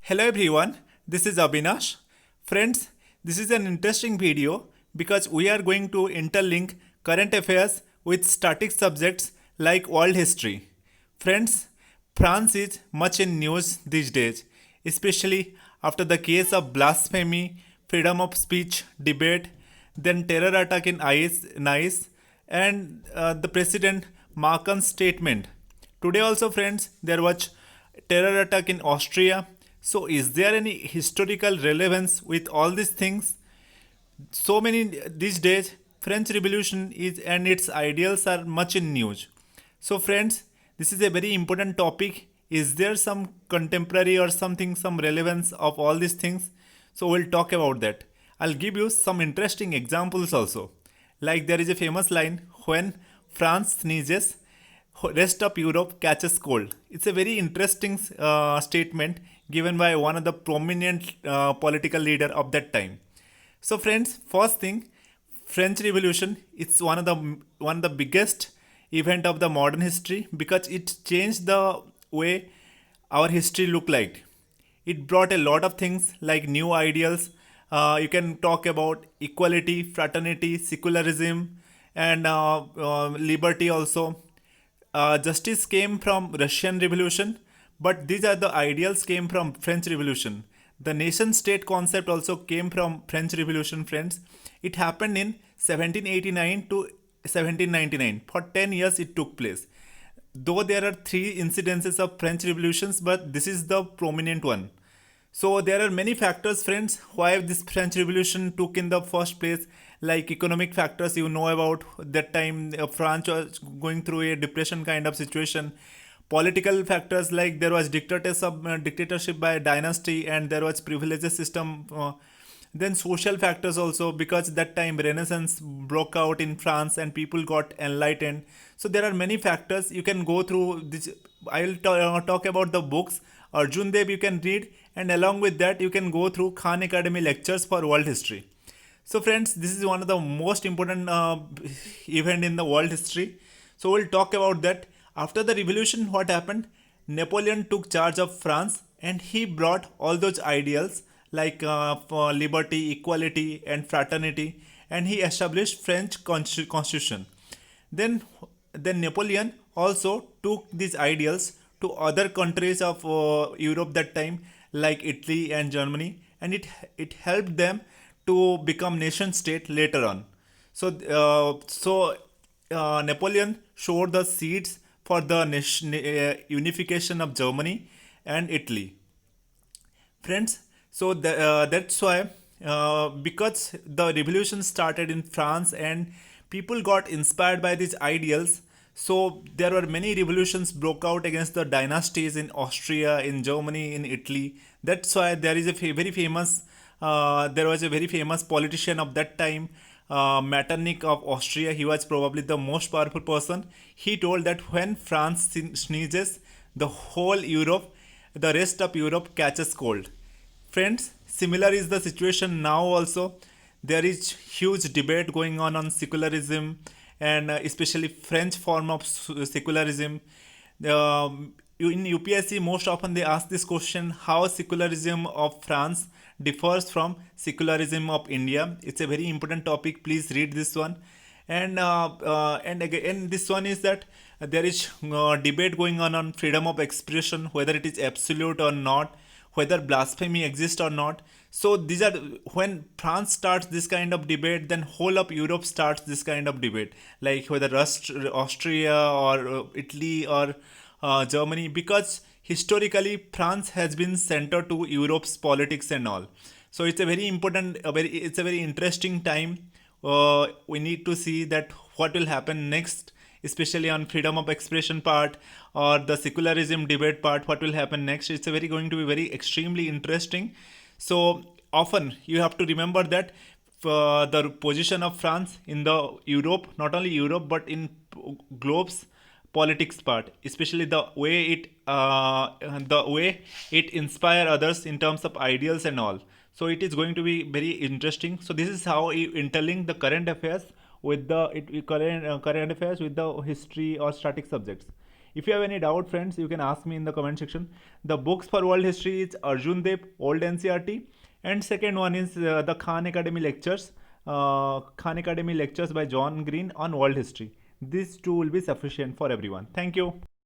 Hello everyone, this is Abhinash. Friends, this is an interesting video because we are going to interlink current affairs with static subjects like world history. Friends, France is much in news these days, especially after the case of blasphemy, freedom of speech debate, then terror attack in Nice, and the President Macron's statement. Today also, friends, there was terror attack in Austria. So, is there any historical relevance with all these things? So many these days, French Revolution is and its ideals are much in news. So, friends, this is a very important topic. Is there some contemporary or something, some relevance of all these things? So, we'll talk about that. I'll give you some interesting examples also. Like there is a famous line when France sneezes, rest of Europe catches cold. It's a very interesting statement given by one of the prominent political leader of that time. So, friends, first thing, French Revolution. It's one of the biggest event of the modern history because it changed the way our history looked like. It brought a lot of things like new ideals. You can talk about equality, fraternity, secularism, and liberty also. Justice came from Russian Revolution, but these are the ideals came from French Revolution. The nation state concept also came from French Revolution, friends. It happened in 1789 to 1799. For 10 years it took place. Though there are three incidences of French revolutions, but this is the prominent one. So there are many factors, friends, why this French Revolution took in the first place. Like economic factors, you know about that time France was going through a depression kind of situation. Political factors like there was dictatorship by dynasty and there was privileges system. Then social factors also because that time Renaissance broke out in France and people got enlightened. So there are many factors you can go through. This I will talk about the books. Arjun Dev you can read, and along with that you can go through Khan Academy lectures for world history. So friends, this is one of the most important event in the world history. So we'll talk about that. After the revolution, what happened? Napoleon took charge of France and he brought all those ideals like for liberty, equality, and fraternity, and he established French constitution. Then, then Napoleon also took these ideals to other countries of Europe that time, like Italy and Germany, and it helped them to become nation state later on. So Napoleon showed the seeds for the unification of Germany and Italy. Friends, so that's why because the revolution started in France and people got inspired by these ideals, so there were many revolutions broke out against the dynasties in Austria, in Germany, in Italy. That's why there is a very famous there was a very famous politician of that time, Metternich of Austria. He was probably the most powerful person. He told that when France sneezes, the whole Europe, the rest of Europe catches cold. Friends, similar is the situation now also. There is huge debate going on secularism and especially French form of secularism. In UPSC, most often they ask this question: how secularism of France differs from secularism of India. It's a very important topic. Please read this one. And again, this one is that there is debate going on freedom of expression, whether it is absolute or not, whether blasphemy exists or not. So these are when France starts this kind of debate, then whole of Europe starts this kind of debate, like whether Austria or Italy or Germany, because historically France has been center to Europe's politics and all. So it's a very important, it's a very interesting time. We need to see that what will happen next, especially on freedom of expression part or the secularism debate part. What will happen next? It's a very going to be very extremely interesting. So often you have to remember that the position of France in the Europe, not only Europe but in globes politics part, especially the way it inspire others in terms of ideals and all. So it is going to be very interesting. So this is how you interlink the current affairs with the current affairs with the history or static subjects. If you have any doubt, friends, you can ask me in the comment section. The books for world history is Arjun Dev, Old NCRT, and second one is the Khan Academy lectures by John Green on world history. These two will be sufficient for everyone. Thank you.